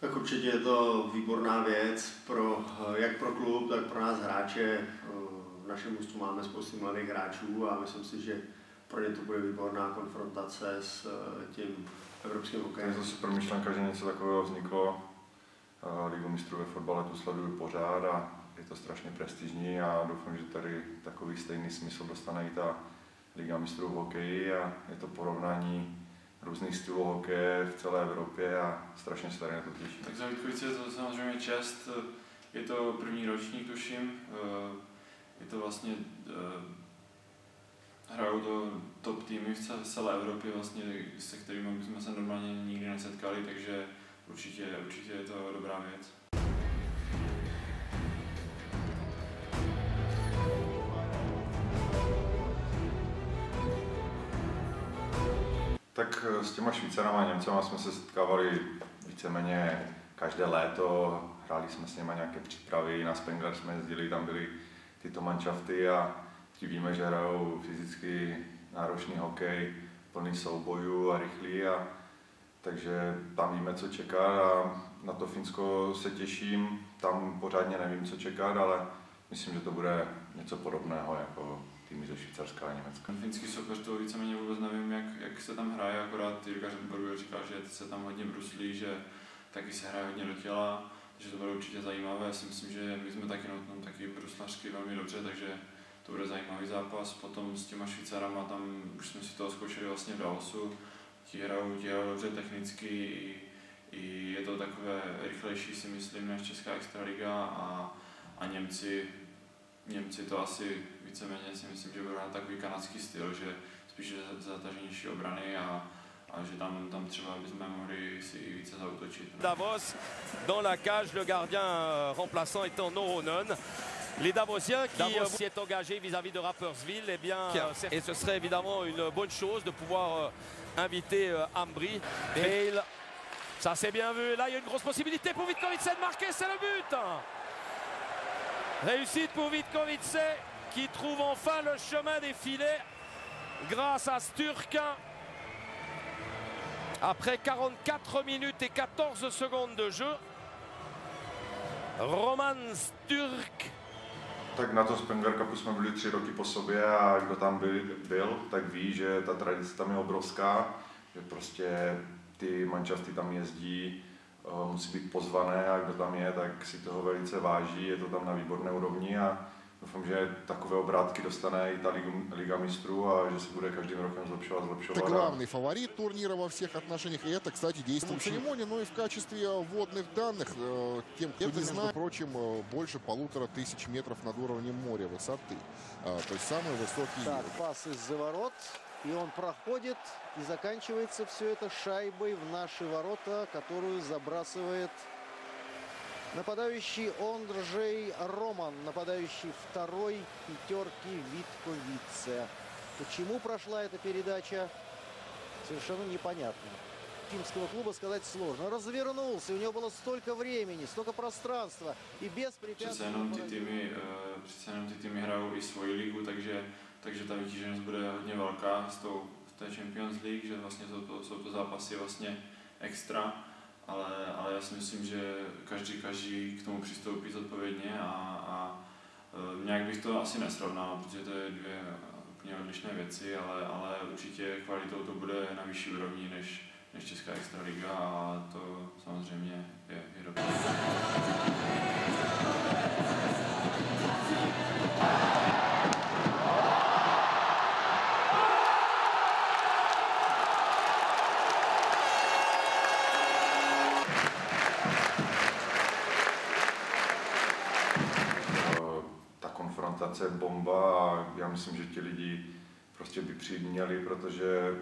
Tak určitě je to výborná věc jak pro klub, tak pro nás hráče. V našem mužstvu máme spoustu mladých hráčů a myslím si, že pro ně to bude výborná konfrontace s tím evropským hokejem. Je to super myšlenka, že něco takového vzniklo. Ligu mistrů ve fotbale tu sleduju pořád a je to strašně prestižní a doufám, že tady takový stejný smysl dostane i ta Liga mistrů v hokeji a je to porovnání různých stylů hokeje v celé Evropě a strašně se tady na to těším. Tak za Vítkovice je to samozřejmě čest, je to první ročník, tuším, je to vlastně, hrajou to top týmy v celé Evropě, vlastně, se kterými jsme se normálně nikdy nesetkali, takže určitě je to dobrá věc. Tak s těma Švýcarama a Němcema jsme se setkávali víceméně každé léto, hráli jsme s nimi nějaké přípravy, na Spengler jsme jezdili, tam byly tyto manšafty a ti víme, že hrajou fyzicky náročný hokej, plný soubojů a rychlý, takže tam víme, co čekat a na to Finsko se těším, tam pořádně nevím, co čekat, ale myslím, že to bude něco podobného jako týmy ze Švýcarska a Německa. Finský soupeř to víceméně vůbec nevím, jak se tam hraje, akorát Jirka Řemborg říkal, že se tam hodně bruslí, že taky se hraje hodně do těla, takže to bude určitě zajímavé. Já si myslím, že my jsme taky na tom taky bruslařsky velmi dobře, takže to bude zajímavý zápas. Potom s těma Švýcarama, tam už jsme si to zkoušeli vlastně v Davosu, ti hrajou dobře technicky, i je to takové rychlejší, si myslím, než česká extraliga a Němci to asi víceméně si myslím, že budou takový kanadský styl, že spíš zataženější obrany a že tam třeba bychom mohli si i více zaútočit. Davos, dans la cage, le gardien remplaçant étant Noronen. Les Davosiens qui s'y est engagé vis-à-vis de Rapperswil, eh bien, et ce serait évidemment une bonne chose de pouvoir inviter Ambry. Bale, ça c'est bien vu, là il y a une grosse possibilité pour Vítkovice de marquer, c'est le but. Réussite pour Vítkovice qui trouve enfin le chemin des filets grâce à Sturk. Après 44 minutes et 14 secondes de jeu, Roman Sturk. Tak na to Spengler Cupu jsme byli 3 roky po sobě a kdo tam byl, tak ví, že ta tradice tam je obrovská, že prostě ty manšafty tam jezdí, musí být pozvané a kdo tam je, tak si toho velice váží, je to tam na výborné úrovni a doufám, že takové obrátky dostane i ta Liga mistrů a že se bude každým rokem zlepšovat. Это главный фаворит турнира во всех отношениях. И это, кстати, действует в церемонии, но и в качестве вводных данных. Тем, кто не знает, впрочем, больше 1500 метров над уровнем моря высоты. То есть самый высокий... Так, пас из-за ворот. И он проходит, и заканчивается все это шайбой в наши ворота, которую забрасывает нападающий Ондржей Роман, нападающий второй пятерки Вítkovice. Почему прошла эта передача, совершенно непонятно. Финского клуба сказать сложно. Развернулся, у него было столько времени, столько пространства и без препятствий. Přece jenom ty týmy hrajou i svoji ligu, takže ta vytíženost bude hodně velká v té Champions League, že vlastně jsou to zápasy vlastně extra, ale já si myslím, že každý k tomu přistoupí zodpovědně a nějak bych to asi nesrovnal, protože to je dvě úplně odlišné věci, ale určitě kvalitou to bude na vyšší úrovni než česká extraliga a to samozřejmě je dobré. Konfrontace bomba a já myslím, že ti lidi prostě by přijít měli, protože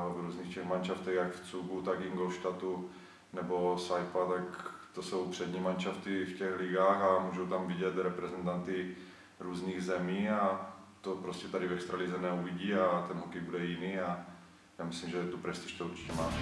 v různých těch manšaftech, jak v Cugu, tak Ingolstadtu nebo Saipa, tak to jsou přední manšafty v těch ligách a můžou tam vidět reprezentanty různých zemí a to prostě tady v extralize neuvidí a ten hokej bude jiný a já myslím, že tu prestiž to určitě má.